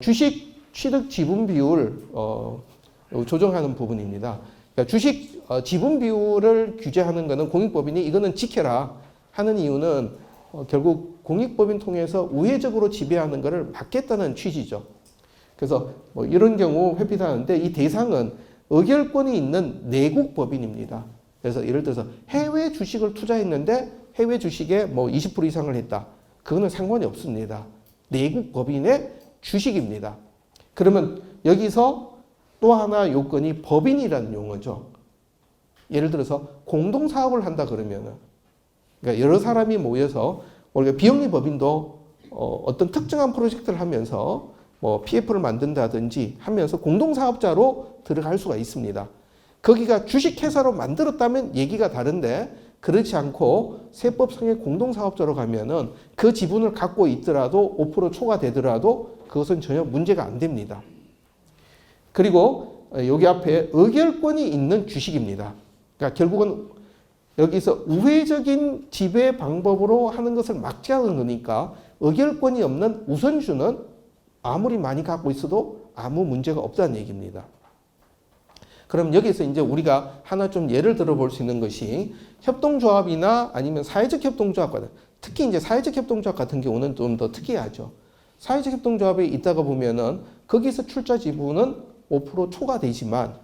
주식 취득 지분 비율 조정하는 부분입니다. 그러니까 주식 지분 비율을 규제하는 것은 공익법인이 이거는 지켜라 하는 이유는 결국 공익법인 통해서 우회적으로 지배하는 것을 막겠다는 취지죠. 그래서 뭐 이런 경우 회피하는데 이 대상은 의결권이 있는 내국 법인입니다. 그래서 예를 들어서 해외 주식을 투자했는데 해외 주식에 뭐 20% 이상을 했다. 그거는 상관이 없습니다. 내국 법인의 주식입니다. 그러면 여기서 또 하나 요건이 법인이라는 용어죠. 예를 들어서 공동사업을 한다 그러면은, 그러니까 여러 사람이 모여서 우리가 비영리 법인도 어떤 특정한 프로젝트를 하면서 뭐 PF를 만든다든지 하면서 공동사업자로 들어갈 수가 있습니다. 거기가 주식회사로 만들었다면 얘기가 다른데 그렇지 않고 세법상의 공동사업자로 가면은 그 지분을 갖고 있더라도 5% 초과되더라도 그것은 전혀 문제가 안 됩니다. 그리고 여기 앞에 의결권이 있는 주식입니다. 그러니까 결국은 여기서 우회적인 지배 방법으로 하는 것을 막자는 거니까 의결권이 없는 우선주는 아무리 많이 갖고 있어도 아무 문제가 없다는 얘기입니다. 그럼 여기서 이제 우리가 하나 좀 예를 들어 볼 수 있는 것이 협동조합이나 아니면 사회적 협동조합 같은, 특히 이제 사회적 협동조합 같은 경우는 좀 더 특이하죠. 사회적 협동조합에 있다가 보면은 거기서 출자 지분은 5% 초과되지만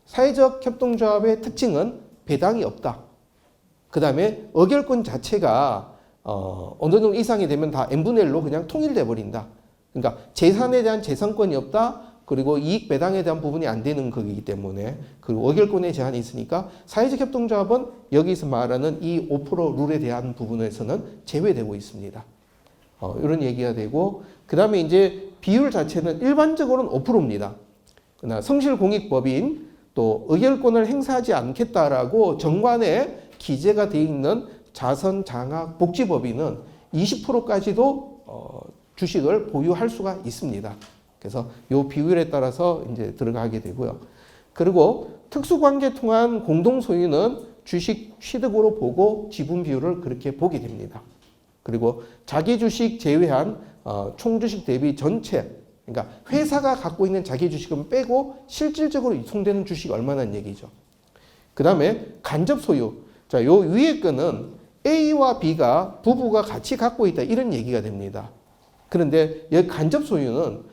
사회적 협동조합의 특징은 배당이 없다. 그 다음에 의결권 자체가 어느 정도 이상이 되면 다 n분의 1로 그냥 통일돼 버린다. 그러니까 재산에 대한 재산권이 없다. 그리고 이익 배당에 대한 부분이 안 되는 거기 때문에, 그리고 의결권의 제한이 있으니까 사회적 협동조합은 여기서 말하는 이 5% 룰에 대한 부분에서는 제외되고 있습니다. 이런 얘기가 되고, 그 다음에 이제 비율 자체는 일반적으로는 5%입니다. 그러나 성실공익법인 또 의결권을 행사하지 않겠다라고 정관에 기재가 되어 있는 자선장학복지법인은 20%까지도 주식을 보유할 수가 있습니다. 그래서 이 비율에 따라서 이제 들어가게 되고요. 그리고 특수관계 통한 공동소유는 주식 취득으로 보고 지분 비율을 그렇게 보게 됩니다. 그리고 자기 주식 제외한 총주식 대비 전체, 그러니까 회사가 갖고 있는 자기 주식은 빼고 실질적으로 유통되는 주식이 얼마나는 얘기죠. 그 다음에 간접 소유. 자, 요 위에 거는 A와 B가 부부가 같이 갖고 있다 이런 얘기가 됩니다. 그런데 여기 간접 소유는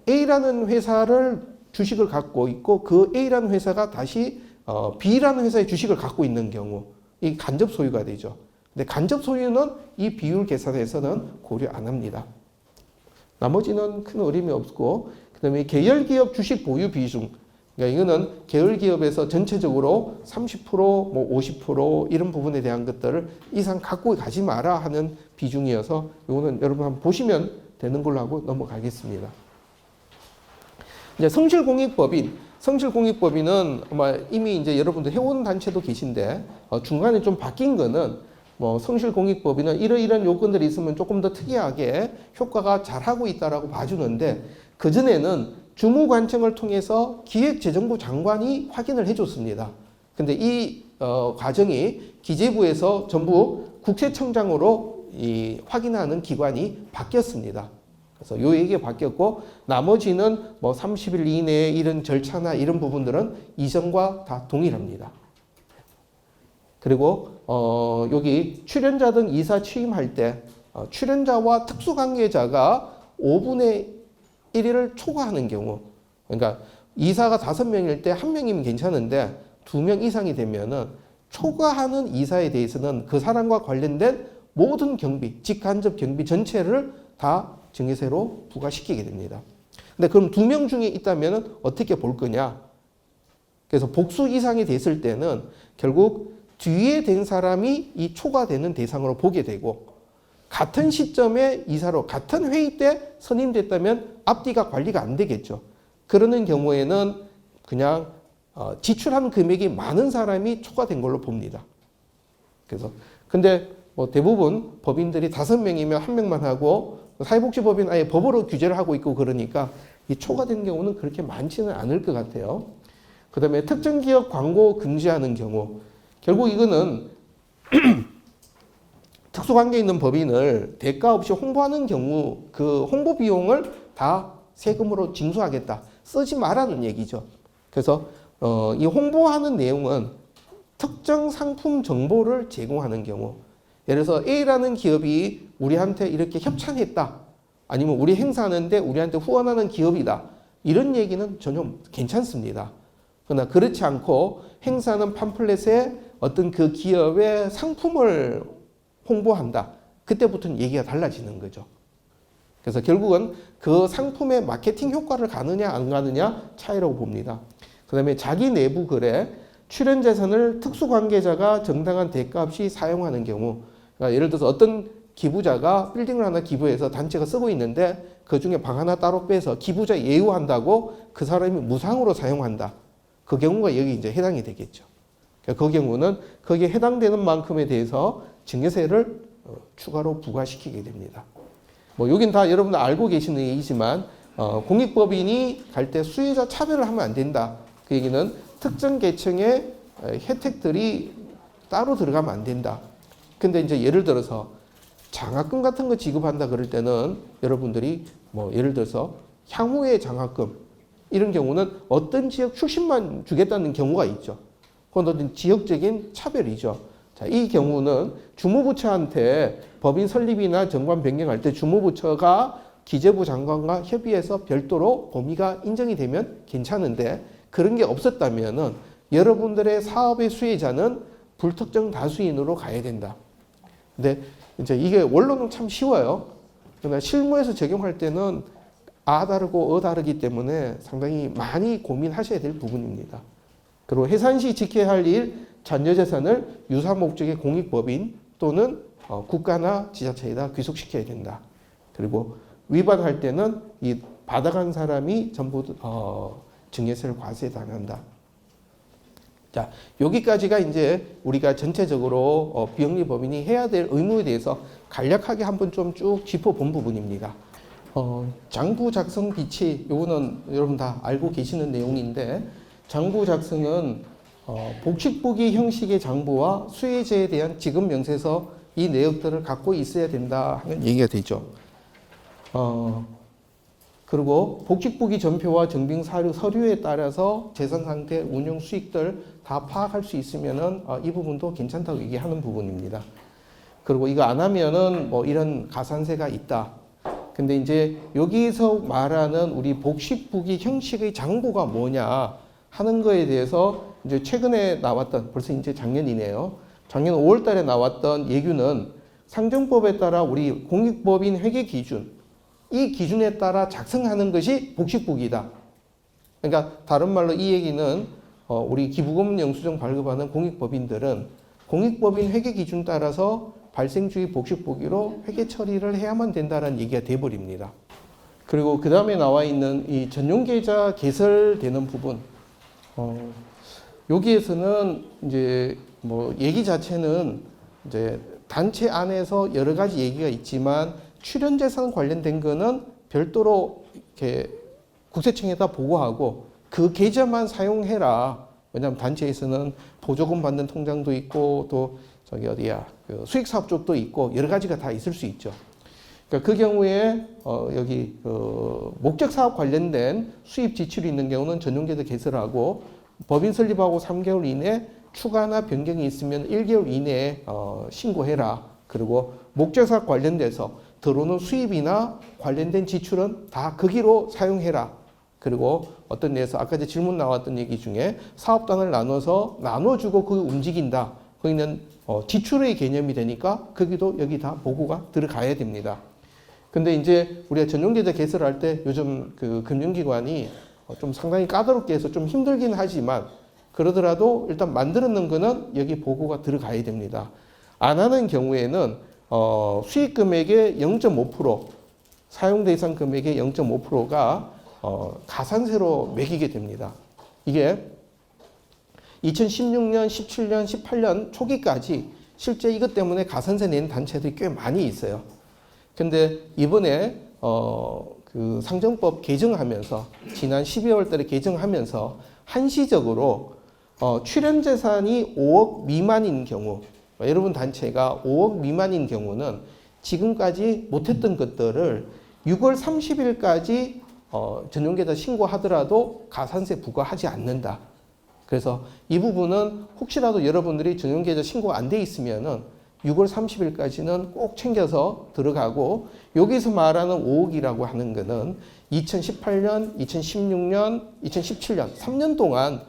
A라는 회사를 주식을 갖고 있고 그 A라는 회사가 다시 B라는 회사의 주식을 갖고 있는 경우 이 간접 소유가 되죠. 근데 간접 소유는 이 비율 계산에서는 고려 안 합니다. 나머지는 큰 어림이 없고, 그 다음에 계열기업 주식 보유 비중. 그러니까 이거는 계열기업에서 전체적으로 30%, 뭐 50% 이런 부분에 대한 것들을 이상 갖고 가지 마라 하는 비중이어서 이거는 여러분 한번 보시면 되는 걸로 하고 넘어가겠습니다. 이제 성실공익법인은 아마 이미 이제 여러분들 해온 단체도 계신데 중간에 좀 바뀐 거는 뭐 성실공익법인은 이런 요건들이 있으면 조금 더 특이하게 효과가 잘하고 있다라고 봐주는데 그전에는 주무관청을 통해서 기획재정부 장관이 확인을 해줬습니다. 근데 이 과정이 기재부에서 전부 국세청장으로 확인하는 기관이 바뀌었습니다. 그래서 요 얘기가 바뀌었고 나머지는 뭐 30일 이내에 이런 절차나 이런 부분들은 이전과 다 동일합니다. 그리고 여기 출연자 등 이사 취임할 때 출연자와 특수관계자가 5분의 1을 초과하는 경우, 그러니까 이사가 5명일 때 1명이면 괜찮은데 2명 이상이 되면은 초과하는 이사에 대해서는 그 사람과 관련된 모든 경비, 직간접 경비 전체를 다 증여세로 부과시키게 됩니다. 근데 그럼 2명 중에 있다면 어떻게 볼 거냐? 그래서 복수 이상이 됐을 때는 결국 뒤에 된 사람이 이 초과되는 대상으로 보게 되고 같은 시점에 이사로 같은 회의 때 선임됐다면 앞뒤가 관리가 안 되겠죠. 그러는 경우에는 그냥 지출한 금액이 많은 사람이 초과된 걸로 봅니다. 그래서 근데 뭐 대부분 법인들이 5명이면 1명만 하고 사회복지법인 아예 법으로 규제를 하고 있고 그러니까 이 초과된 경우는 그렇게 많지는 않을 것 같아요. 그 다음에 특정 기업 광고 금지하는 경우, 결국 이거는 특수관계 있는 법인을 대가 없이 홍보하는 경우 그 홍보 비용을 다 세금으로 징수하겠다. 쓰지 말라는 얘기죠. 그래서 이 홍보하는 내용은 특정 상품 정보를 제공하는 경우, 예를 들어서 A라는 기업이 우리한테 이렇게 협찬했다. 아니면 우리 행사하는데 우리한테 후원하는 기업이다. 이런 얘기는 전혀 괜찮습니다. 그러나 그렇지 않고 행사하는 팜플렛에 어떤 그 기업의 상품을 홍보한다. 그때부터는 얘기가 달라지는 거죠. 그래서 결국은 그 상품의 마케팅 효과를 가느냐 안 가느냐 차이라고 봅니다. 그 다음에 자기 내부 글에 출연 재산을 특수관계자가 정당한 대가 없이 사용하는 경우, 그러니까 예를 들어서 어떤 기부자가 빌딩을 하나 기부해서 단체가 쓰고 있는데 그 중에 방 하나 따로 빼서 기부자 예우한다고 그 사람이 무상으로 사용한다. 그 경우가 여기 이제 해당이 되겠죠. 그러니까 그 경우는 거기에 해당되는 만큼에 대해서 증여세를 추가로 부과시키게 됩니다. 뭐 여긴 다 여러분들 알고 계시는 얘기지만 공익법인이 갈 때 수혜자 차별을 하면 안 된다. 그 얘기는 특정 계층의 혜택들이 따로 들어가면 안 된다. 근데 이제 예를 들어서 장학금 같은 거 지급한다 그럴 때는 여러분들이 뭐 예를 들어서 향후의 장학금 이런 경우는 어떤 지역 출신만 주겠다는 경우가 있죠. 그건 어떤 지역적인 차별이죠. 자, 이 경우는 주무부처한테 법인 설립이나 정관 변경할 때 주무부처가 기재부 장관과 협의해서 별도로 범위가 인정이 되면 괜찮은데 그런 게 없었다면은 여러분들의 사업의 수혜자는 불특정 다수인으로 가야 된다. 근데 이제 이게 원론은 참 쉬워요. 그러나 실무에서 적용할 때는 아 다르고 다르기 때문에 상당히 많이 고민하셔야 될 부분입니다. 그리고 해산시 지켜야 할 일, 잔여재산을 유사 목적의 공익법인 또는 국가나 지자체에다 귀속시켜야 된다. 그리고 위반할 때는 이 받아간 사람이 전부 증여세를 과세당한다. 자, 여기까지가 이제 우리가 전체적으로 비영리법인이 해야 될 의무에 대해서 간략하게 한번 좀 쭉 짚어본 부분입니다. 장부 작성 비치, 요거는 여러분 다 알고 계시는 내용인데, 장부 작성은 복식부기 형식의 장부와 수혜자에 대한 지급 명세서 이 내역들을 갖고 있어야 된다 하는 얘기가 되죠. 그리고 복식부기 전표와 증빙 서류에 따라서 재산 상태, 운용 수익들 다 파악할 수 있으면은 이 부분도 괜찮다고 얘기하는 부분입니다. 그리고 이거 안 하면은 뭐 이런 가산세가 있다. 근데 이제 여기서 말하는 우리 복식부기 형식의 장부가 뭐냐 하는 거에 대해서 이제 최근에 나왔던, 벌써 이제 작년이네요. 작년 5월 달에 나왔던 예규는 상정법에 따라 우리 공익법인 회계 기준, 이 기준에 따라 작성하는 것이 복식부기다. 그러니까 다른 말로 이 얘기는 우리 기부금 영수증 발급하는 공익법인들은 공익법인 회계 기준 따라서 발생주의 복식부기로 회계 처리를 해야만 된다는 얘기가 돼버립니다. 그리고 그 다음에 나와 있는 이 전용계좌 개설되는 부분, 여기에서는 이제 뭐 얘기 자체는 이제 단체 안에서 여러 가지 얘기가 있지만 출연재산 관련된 거는 별도로 이렇게 국세청에다 보고하고 그 계좌만 사용해라. 왜냐하면 단체에서는 보조금 받는 통장도 있고 또 저기 어디야 그 수익사업 쪽도 있고 여러 가지가 다 있을 수 있죠. 그러니까 그 경우에 여기 목적사업 관련된 수입 지출이 있는 경우는 전용계좌 개설하고 법인 설립하고 3개월 이내 추가나 변경이 있으면 1개월 이내에 신고해라. 그리고 목적사업 관련돼서 들어오는 수입이나 관련된 지출은 다 거기로 사용해라. 그리고 어떤 데서 아까 질문 나왔던 얘기 중에 사업단을 나눠주고 그 움직인다. 거기는 지출의 개념이 되니까 거기도 여기 다 보고가 들어가야 됩니다. 근데 이제 우리가 전용계좌 개설할 때 요즘 그 금융기관이 좀 상당히 까다롭게 해서 좀 힘들긴 하지만 그러더라도 일단 만들어 놓은 거는 여기 보고가 들어가야 됩니다. 안 하는 경우에는 수익 금액의 0.5%, 사용 대상 금액의 0.5%가 가산세로 매기게 됩니다. 이게 2016년, 17년, 18년 초기까지 실제 이것 때문에 가산세 낸 단체들이 꽤 많이 있어요. 근데 이번에 그 상정법 개정하면서 지난 12월 달에 개정하면서 한시적으로 출연 재산이 5억 미만인 경우, 여러분 단체가 5억 미만인 경우는 지금까지 못했던 것들을 6월 30일까지 전용계좌 신고하더라도 가산세 부과하지 않는다. 그래서 이 부분은 혹시라도 여러분들이 전용계좌 신고가 안 돼 있으면은 6월 30일까지는 꼭 챙겨서 들어가고, 여기서 말하는 5억이라고 하는 거는 2018년, 2016년, 2017년 3년 동안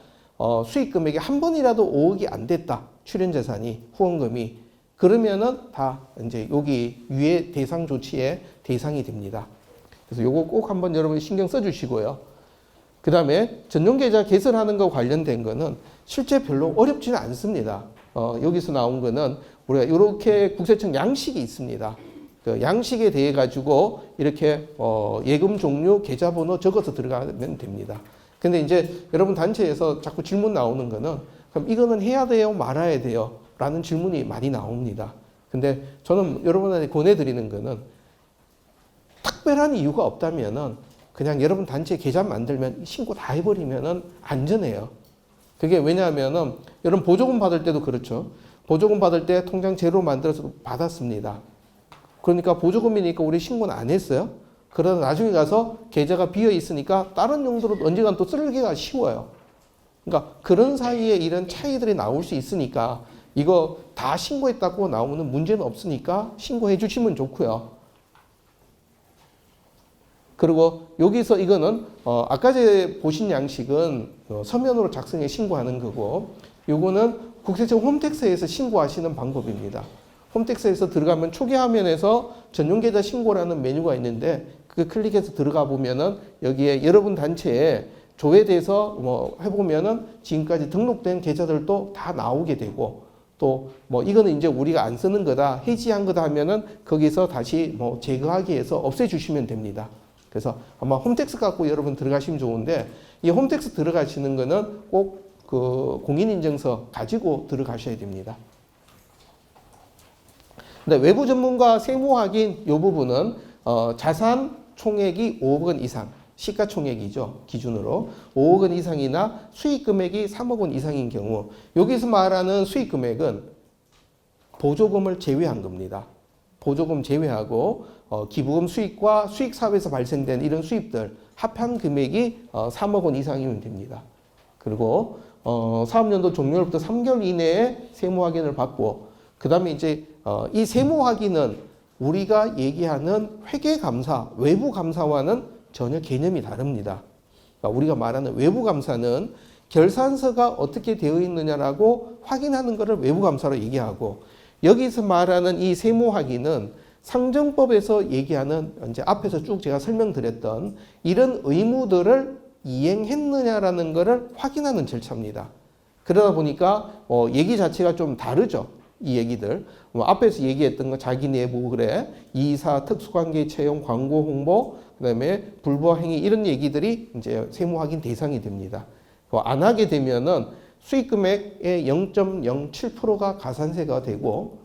수익 금액이 한 번이라도 5억이 안 됐다. 출연재산이, 후원금이. 그러면은 다 이제 여기 유예 대상 조치의 대상이 됩니다. 그래서 요거 꼭 한번 여러분 신경 써 주시고요. 그 다음에 전용계좌 개설하는 거 관련된 거는 실제 별로 어렵지는 않습니다. 여기서 나온 거는 우리가 이렇게 국세청 양식이 있습니다. 그 양식에 대해 가지고 이렇게 예금 종류 계좌번호 적어서 들어가면 됩니다. 근데 이제 여러분 단체에서 자꾸 질문 나오는 거는 그럼 이거는 해야 돼요, 말아야 돼요? 라는 질문이 많이 나옵니다. 근데 저는 여러분한테 권해드리는 거는 특별한 이유가 없다면은 그냥 여러분 단체 계좌 만들면 신고 다 해버리면은 안전해요. 그게 왜냐하면은 여러분 보조금 받을 때도 그렇죠. 보조금 받을 때 통장 제로 만들어서 받았습니다. 그러니까 보조금이니까 우리 신고는 안 했어요. 그러다 나중에 가서 계좌가 비어 있으니까 다른 용도로 언젠간 또 쓰기가 쉬워요. 그러니까 그런 사이에 이런 차이들이 나올 수 있으니까 이거 다 신고했다고 나오는 문제는 없으니까 신고해 주시면 좋고요. 그리고 여기서 이거는 아까 전에 보신 양식은 서면으로 작성해 신고하는 거고, 요거는 국세청 홈택스에서 신고하시는 방법입니다. 홈택스에서 들어가면 초기 화면에서 전용계좌 신고라는 메뉴가 있는데 그 클릭해서 들어가 보면은 여기에 여러분 단체에 조회돼서 뭐 해보면은 지금까지 등록된 계좌들도 다 나오게 되고, 또 뭐 이거는 이제 우리가 안 쓰는 거다, 해지한 거다 하면은 거기서 다시 뭐 제거하기 위해서 없애주시면 됩니다. 그래서 아마 홈택스 갖고 여러분 들어가시면 좋은데, 이 홈택스 들어가시는 거는 꼭 그 공인인증서 가지고 들어가셔야 됩니다. 근데 외부 전문가 세무 확인 이 부분은 자산 총액이 5억 원 이상, 시가총액이죠. 기준으로 5억 원 이상이나 수익 금액이 3억 원 이상인 경우, 여기서 말하는 수익 금액은 보조금을 제외한 겁니다. 보조금 제외하고 기부금 수익과 수익 사업에서 발생된 이런 수입들 합한 금액이 3억 원 이상이면 됩니다. 그리고 사업연도 종료로부터 3개월 이내에 세무 확인을 받고, 그 다음에 이제 이 세무 확인은 우리가 얘기하는 회계감사, 외부감사와는 전혀 개념이 다릅니다. 그러니까 우리가 말하는 외부감사는 결산서가 어떻게 되어 있느냐라고 확인하는 것을 외부감사로 얘기하고, 여기서 말하는 이 세무 확인은 상정법에서 얘기하는 이제 앞에서 쭉 제가 설명드렸던 이런 의무들을 이행했느냐라는 것을 확인하는 절차입니다. 그러다 보니까 얘기 자체가 좀 다르죠. 이 얘기들. 앞에서 얘기했던 거 자기 내부 거래, 이사, 특수관계 채용, 광고 홍보, 그다음에 불부화 행위 이런 얘기들이 이제 세무 확인 대상이 됩니다. 안 하게 되면은 수익 금액의 0.07%가 가산세가 되고,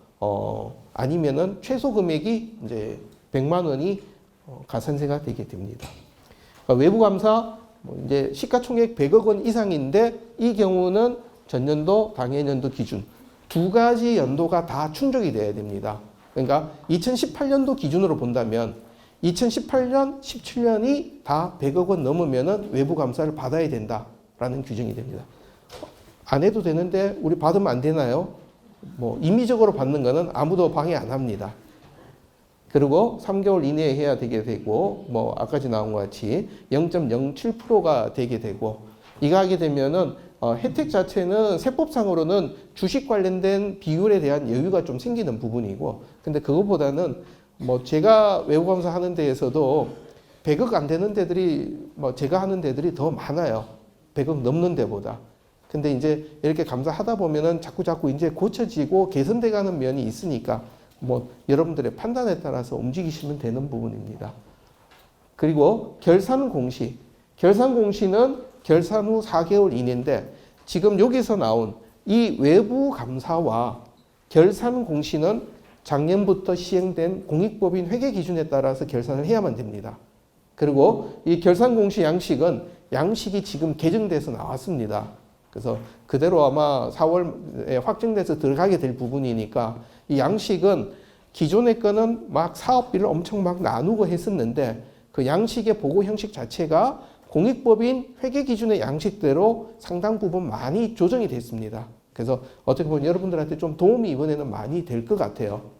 아니면은 최소 금액이 이제 100만 원이 가산세가 되게 됩니다. 그러니까 외부감사 이제 시가총액 100억 원 이상인데 이 경우는 전년도, 당해년도 기준 두 가지 연도가 다 충족이 돼야 됩니다. 그러니까 2018년도 기준으로 본다면 2018년, 17년이 다 100억 원 넘으면은 외부감사를 받아야 된다라는 규정이 됩니다. 안 해도 되는데 우리 받으면 안 되나요? 뭐 임의적으로 받는 거는 아무도 방해 안 합니다. 그리고 3개월 이내에 해야 되게 되고, 뭐 아까지 나온 것 같이 0.07%가 되게 되고, 이거 하게 되면은 혜택 자체는 세법상으로는 주식 관련된 비율에 대한 여유가 좀 생기는 부분이고, 근데 그것보다는 뭐 제가 외부감사 하는 데에서도 100억 안 되는 데들이 뭐 제가 하는 데들이 더 많아요. 100억 넘는 데보다. 근데 이제 이렇게 감사하다 보면은 자꾸 이제 고쳐지고 개선돼 가는 면이 있으니까 뭐 여러분들의 판단에 따라서 움직이시면 되는 부분입니다. 그리고 결산 공시. 결산 공시는 결산 후 4개월 이내인데, 지금 여기서 나온 이 외부 감사와 결산 공시는 작년부터 시행된 공익법인 회계 기준에 따라서 결산을 해야만 됩니다. 그리고 이 결산 공시 양식은 양식이 지금 개정돼서 나왔습니다. 그래서 그대로 아마 4월에 확정돼서 들어가게 될 부분이니까, 이 양식은 기존의 거는 막 사업비를 엄청 막 나누고 했었는데, 그 양식의 보고 형식 자체가 공익법인 회계 기준의 양식대로 상당 부분 많이 조정이 됐습니다. 그래서 어떻게 보면 여러분들한테 좀 도움이 이번에는 많이 될 것 같아요.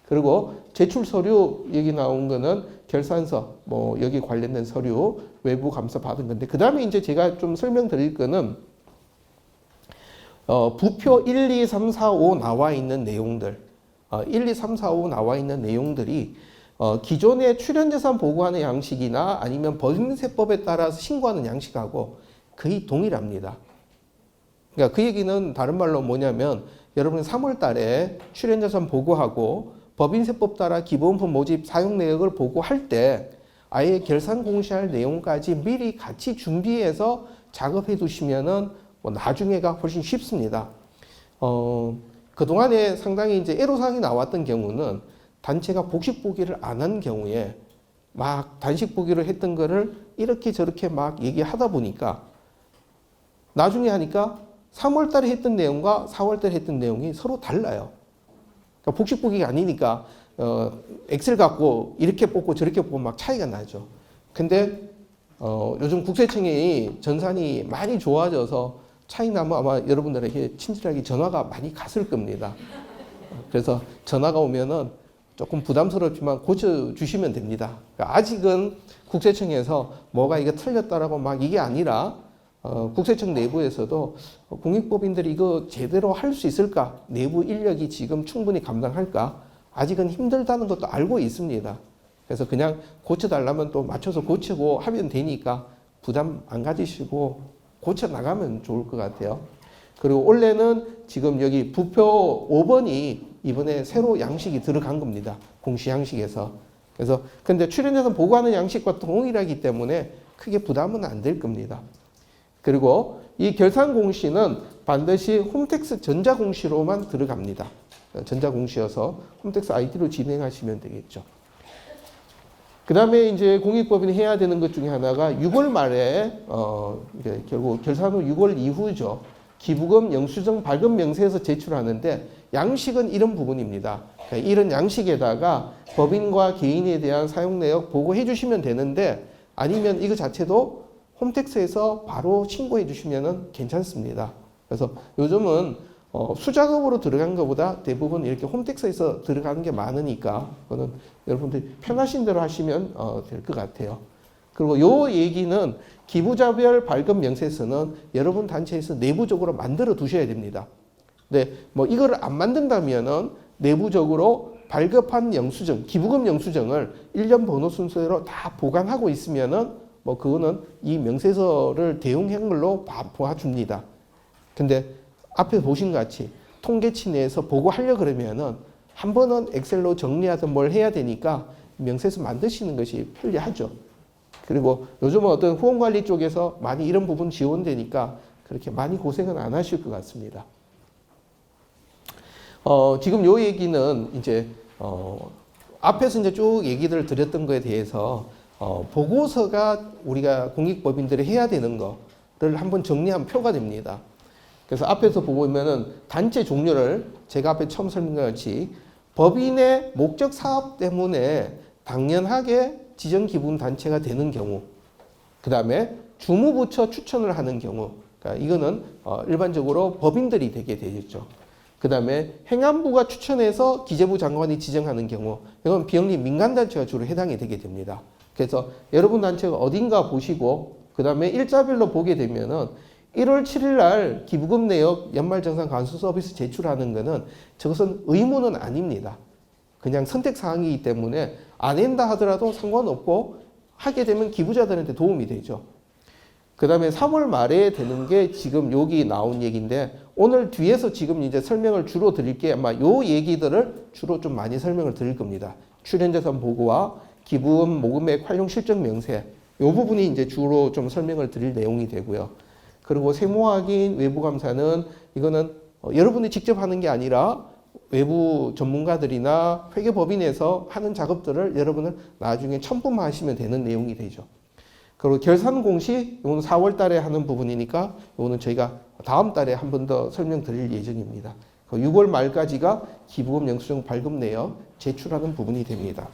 그리고 제출 서류 여기 나온 거는 결산서, 뭐 여기 관련된 서류 외부 감사 받은 건데, 그 다음에 이제 제가 좀 설명드릴 거는 부표 1, 2, 3, 4, 5 나와 있는 내용들, 1, 2, 3, 4, 5 나와 있는 내용들이 기존의 출연재산 보고하는 양식이나 아니면 법인세법에 따라서 신고하는 양식하고 거의 동일합니다. 그러니까 그 얘기는 다른 말로 뭐냐면, 여러분이 3월 달에 출연재산 보고하고 법인세법 따라 기본품 모집 사용 내역을 보고할 때 아예 결산 공시할 내용까지 미리 같이 준비해서 작업해 두시면은 뭐 나중에가 훨씬 쉽습니다. 그동안에 상당히 이제 애로사항이 나왔던 경우는 단체가 복식 보기를 안 한 경우에 막 단식 보기를 했던 거를 이렇게 저렇게 막 얘기하다 보니까 나중에 하니까 3월 달에 했던 내용과 4월 달에 했던 내용이 서로 달라요. 그러니까 복식 보기가 아니니까 엑셀 갖고 이렇게 뽑고 저렇게 뽑고 막 차이가 나죠. 근데 요즘 국세청이 전산이 많이 좋아져서 차이 나면 아마 여러분들에게 친절하게 전화가 많이 갔을 겁니다. 그래서 전화가 오면은 조금 부담스럽지만 고쳐주시면 됩니다. 그러니까 아직은 국세청에서 뭐가 이거 틀렸다라고 막 이게 아니라 국세청 내부에서도 공익법인들이 이거 제대로 할 수 있을까? 내부 인력이 지금 충분히 감당할까? 아직은 힘들다는 것도 알고 있습니다. 그래서 그냥 고쳐달라면 또 맞춰서 고치고 하면 되니까 부담 안 가지시고 고쳐나가면 좋을 것 같아요. 그리고 원래는 지금 여기 부표 5번이 이번에 새로 양식이 들어간 겁니다. 공시 양식에서. 그래서 근데 출연재산 보고하는 양식과 동일하기 때문에 크게 부담은 안 될 겁니다. 그리고 이 결산 공시는 반드시 홈택스 전자공시로만 들어갑니다. 전자공시여서 홈택스 ID로 진행하시면 되겠죠. 그 다음에 이제 공익법인이 해야 되는 것 중에 하나가 6월 말에, 결국 결산 후 6월 이후죠. 기부금, 영수증, 발급 명세에서 제출하는데 양식은 이런 부분입니다. 그러니까 이런 양식에다가 법인과 개인에 대한 사용 내역 보고해 주시면 되는데 아니면 이거 자체도 홈택스에서 바로 신고해 주시면 괜찮습니다. 그래서 요즘은 수작업으로 들어간 것보다 대부분 이렇게 홈택스에서 들어가는 게 많으니까 그거는 여러분들이 편하신 대로 하시면 될 것 같아요. 그리고 요 얘기는 기부자별 발급 명세서는 여러분 단체에서 내부적으로 만들어 두셔야 됩니다. 근데 뭐 이거를 안 만든다면은 내부적으로 발급한 영수증, 기부금 영수증을 1년 번호 순서대로 다 보관하고 있으면은 뭐 그거는 이 명세서를 대용한 걸로 봐줍니다. 근데 앞에 보신 것 같이 통계치 내에서 보고하려 그러면은 한 번은 엑셀로 정리하든 뭘 해야 되니까 명세서 만드시는 것이 편리하죠. 그리고 요즘은 어떤 후원관리 쪽에서 많이 이런 부분 지원되니까 그렇게 많이 고생은 안 하실 것 같습니다. 지금 요 얘기는 이제 앞에서 이제 쭉 얘기를 드렸던 거에 대해서 보고서가 우리가 공익법인들이 해야 되는 거를 한번 정리한 표가 됩니다. 그래서 앞에서 보면은 단체 종류를 제가 앞에 처음 설명한 같이 법인의 목적 사업 때문에 당연하게 지정기분 단체가 되는 경우, 그 다음에 주무부처 추천을 하는 경우, 그러니까 이거는 일반적으로 법인들이 되게 되겠죠. 그 다음에 행안부가 추천해서 기재부 장관이 지정하는 경우, 이건 비영리 민간단체가 주로 해당이 되게 됩니다. 그래서 여러분 단체가 어딘가 보시고 그 다음에 일자별로 보게 되면은 1월 7일 날 기부금 내역 연말정산 간수 서비스 제출하는 거는 저것은 의무는 아닙니다. 그냥 선택사항이기 때문에 안 한다 하더라도 상관없고 하게 되면 기부자들한테 도움이 되죠. 그 다음에 3월 말에 되는 게 지금 여기 나온 얘기인데 오늘 뒤에서 지금 이제 설명을 주로 드릴게 아마 요 얘기들을 주로 좀 많이 설명을 드릴 겁니다. 출연재산 보고와 기부금, 모금액, 활용 실적 명세 요 부분이 이제 주로 좀 설명을 드릴 내용이 되고요. 그리고 세무 확인, 외부 감사는 이거는 여러분이 직접 하는 게 아니라 외부 전문가들이나 회계법인에서 하는 작업들을 여러분은 나중에 첨부하시면 되는 내용이 되죠. 그리고 결산 공시, 이거는 4월 달에 하는 부분이니까 이거는 저희가 다음 달에 한 번 더 설명드릴 예정입니다. 6월 말까지가 기부금 영수증 발급 내역 제출하는 부분이 됩니다.